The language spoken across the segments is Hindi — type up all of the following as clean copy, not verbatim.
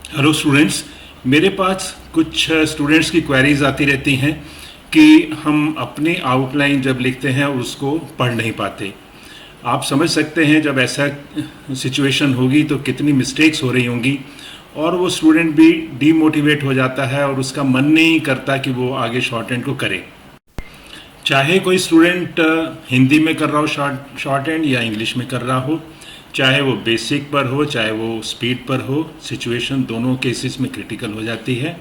Hello students. मेरे पास कुछ स्टूडेंट्स की क्वेरीज आती रहती हैं कि हम अपनी आउटलाइन जब लिखते हैं उसको पढ़ नहीं पाते। आप समझ सकते हैं जब ऐसा सिचुएशन होगी तो कितनी मिस्टेक्स हो रही होंगी, और वो स्टूडेंट भी डीमोटिवेट हो जाता है और उसका मन नहीं करता कि वो आगे शॉर्ट हैंड को करे। चाहे कोई स्टूडेंट हिंदी में कर रहा हो शॉर्ट हैंड या इंग्लिश में कर रहा हो, चाहे वो बेसिक पर हो चाहे वो स्पीड पर हो, सिचुएशन दोनों केसेस में क्रिटिकल हो जाती है।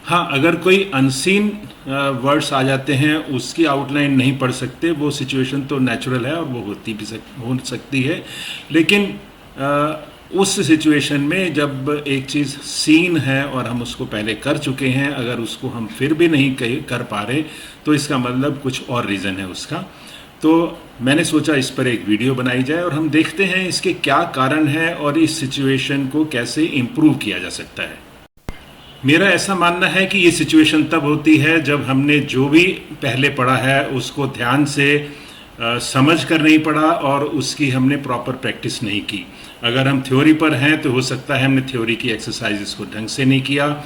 हाँ, अगर कोई अनसीन वर्ड्स आ जाते हैं, उसकी आउटलाइन नहीं पढ़ सकते, वो सिचुएशन तो नेचुरल है और वो हो सकती है। लेकिन उस सिचुएशन में जब एक चीज़ सीन है और हम उसको पहले कर चुके हैं, अगर उसको हम फिर भी नहीं कर पा रहे तो इसका मतलब कुछ और रीज़न है उसका। तो मैंने सोचा इस पर एक वीडियो बनाई जाए और हम देखते हैं इसके क्या कारण है और इस सिचुएशन को कैसे इम्प्रूव किया जा सकता है। मेरा ऐसा मानना है कि ये सिचुएशन तब होती है जब हमने जो भी पहले पढ़ा है उसको ध्यान से समझ कर नहीं पढ़ा और उसकी हमने प्रॉपर प्रैक्टिस नहीं की। अगर हम थ्योरी पर हैं तो हो सकता है हमने थ्योरी की एक्सरसाइजेस को ढंग से नहीं किया,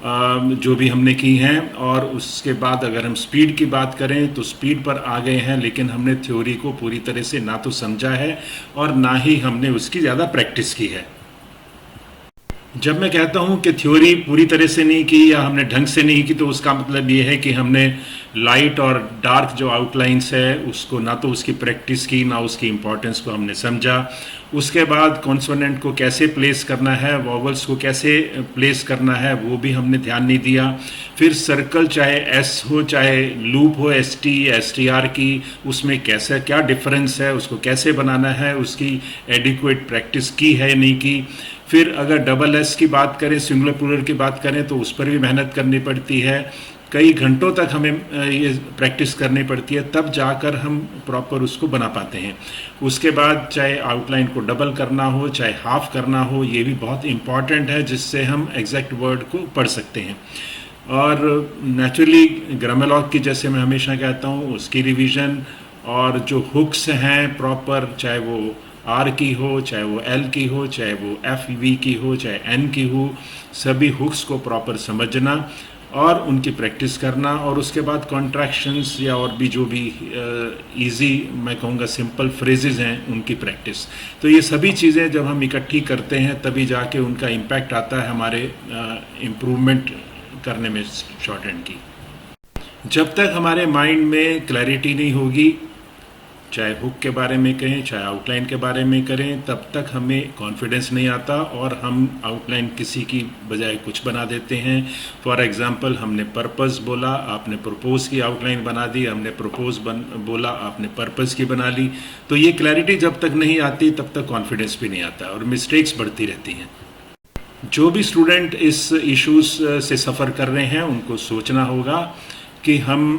जो भी हमने की हैं। और उसके बाद अगर हम स्पीड की बात करें तो स्पीड पर आ गए हैं, लेकिन हमने थ्योरी को पूरी तरह से ना तो समझा है और ना ही हमने उसकी ज़्यादा प्रैक्टिस की है। जब मैं कहता हूं कि थ्योरी पूरी तरह से नहीं की या हमने ढंग से नहीं की, तो उसका मतलब ये है कि हमने लाइट और डार्क जो आउटलाइंस है उसको ना तो उसकी प्रैक्टिस की, ना उसकी इम्पोर्टेंस को हमने समझा। उसके बाद कॉन्सोनेंट को कैसे प्लेस करना है, वॉवल्स को कैसे प्लेस करना है, वो भी हमने ध्यान नहीं दिया। फिर सर्कल चाहे एस हो चाहे लूप हो, S T S T R की, उसमें कैसे क्या डिफरेंस है, उसको कैसे बनाना है, उसकी एडिक्वेट प्रैक्टिस की है नहीं की। फिर अगर डबल एस की बात करें, सिंगुलर प्लूरल की बात करें, तो उस पर भी मेहनत करनी पड़ती है। कई घंटों तक हमें ये प्रैक्टिस करनी पड़ती है, तब जाकर हम प्रॉपर उसको बना पाते हैं। उसके बाद चाहे आउटलाइन को डबल करना हो चाहे हाफ करना हो, ये भी बहुत इम्पॉर्टेंट है, जिससे हम एग्जैक्ट वर्ड को पढ़ सकते हैं। और नेचुरली ग्रामर की, जैसे मैं हमेशा कहता हूँ, उसकी रिवीजन और जो हुक्स हैं प्रॉपर, चाहे वो आर की हो चाहे वो एल की हो चाहे वो एफ वी की हो चाहे एन की हो, सभी हुक्स को प्रॉपर समझना और उनकी प्रैक्टिस करना। और उसके बाद कॉन्ट्रैक्शंस या और भी जो भी इजी, मैं कहूँगा सिंपल फ्रेजेस हैं, उनकी प्रैक्टिस। तो ये सभी चीज़ें जब हम इकट्ठी करते हैं तभी जाके उनका इम्पैक्ट आता है हमारे इम्प्रूवमेंट करने में शॉर्ट हैंड की। जब तक हमारे माइंड में क्लैरिटी नहीं होगी, चाहे हुक के बारे में कहें चाहे आउटलाइन के बारे में करें, तब तक हमें कॉन्फिडेंस नहीं आता और हम आउटलाइन किसी की बजाय कुछ बना देते हैं। फॉर एग्जांपल, हमने पर्पस बोला, आपने प्रपोज की आउटलाइन बना दी, हमने प्रपोज बोला, आपने पर्पस की बना ली। तो ये क्लैरिटी जब तक नहीं आती तब तक कॉन्फिडेंस भी नहीं आता और मिस्टेक्स बढ़ती रहती हैं। जो भी स्टूडेंट इस इश्यूज से सफ़र कर रहे हैं उनको सोचना होगा कि हम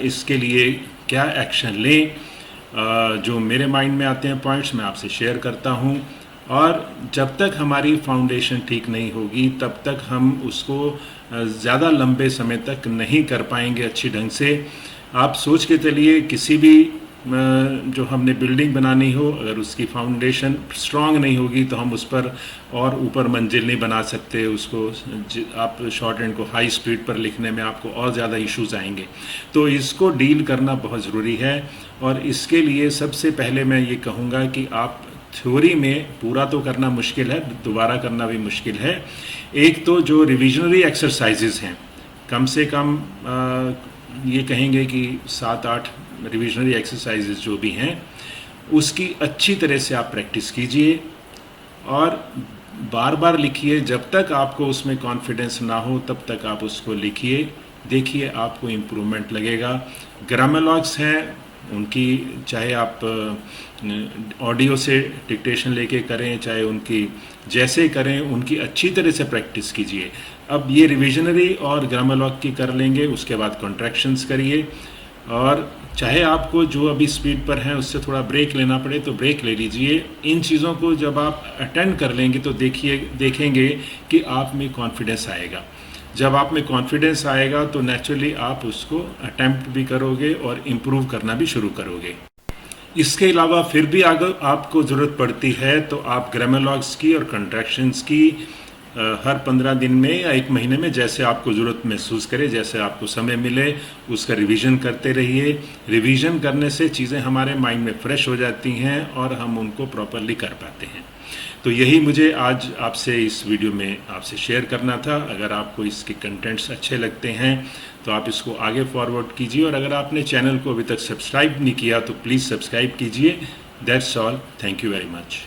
इसके लिए क्या एक्शन लें। जो मेरे माइंड में आते हैं पॉइंट्स मैं आपसे शेयर करता हूं, और जब तक हमारी फाउंडेशन ठीक नहीं होगी तब तक हम उसको ज़्यादा लंबे समय तक नहीं कर पाएंगे अच्छी ढंग से। आप सोच के चलिए, किसी भी जो हमने बिल्डिंग बनानी हो, अगर उसकी फाउंडेशन स्ट्रांग नहीं होगी तो हम उस पर और ऊपर मंजिल नहीं बना सकते। उसको आप शॉर्ट हैंड को हाई स्पीड पर लिखने में आपको और ज़्यादा इश्यूज आएंगे। तो इसको डील करना बहुत ज़रूरी है, और इसके लिए सबसे पहले मैं ये कहूँगा कि आप थ्योरी में पूरा तो करना मुश्किल है, दोबारा करना भी मुश्किल है। एक तो जो रिविजनरी एक्सरसाइजेज हैं, कम से कम ये कहेंगे कि 7-8 रिविजनरी एक्सरसाइजेज जो भी हैं, उसकी अच्छी तरह से आप प्रैक्टिस कीजिए और बार बार लिखिए। जब तक आपको उसमें कॉन्फिडेंस ना हो तब तक आप उसको लिखिए, देखिए आपको इम्प्रूवमेंट लगेगा। ग्रामर हैं उनकी, चाहे आप ऑडियो से डिक्टेशन लेके करें चाहे उनकी जैसे करें, उनकी अच्छी तरह से प्रैक्टिस कीजिए। अब ये रिविजनरी और ग्रामर की कर लेंगे, उसके बाद कॉन्ट्रैक्शंस करिए, और चाहे आपको जो अभी स्पीड पर हैं उससे थोड़ा ब्रेक लेना पड़े तो ब्रेक ले लीजिए। इन चीज़ों को जब आप अटेंड कर लेंगे तो देखेंगे कि आप में कॉन्फिडेंस आएगा। जब आप में कॉन्फिडेंस आएगा तो नेचुरली आप उसको अटेम्प्ट भी करोगे और इम्प्रूव करना भी शुरू करोगे। इसके अलावा फिर भी अगर आपको ज़रूरत पड़ती है तो आप ग्रामर की और कॉन्ट्रैक्शंस की हर 15 दिन में या 1 महीने में जैसे आपको ज़रूरत महसूस करे, जैसे आपको समय मिले, उसका रिवीजन करते रहिए। रिवीजन करने से चीज़ें हमारे माइंड में फ्रेश हो जाती हैं और हम उनको प्रॉपरली कर पाते हैं। तो यही मुझे आज आपसे इस वीडियो में आपसे शेयर करना था। अगर आपको इसके कंटेंट्स अच्छे लगते हैं तो आप इसको आगे फॉरवर्ड कीजिए, और अगर आपने चैनल को अभी तक सब्सक्राइब नहीं किया तो प्लीज़ सब्सक्राइब कीजिए। That's all, thank you very much.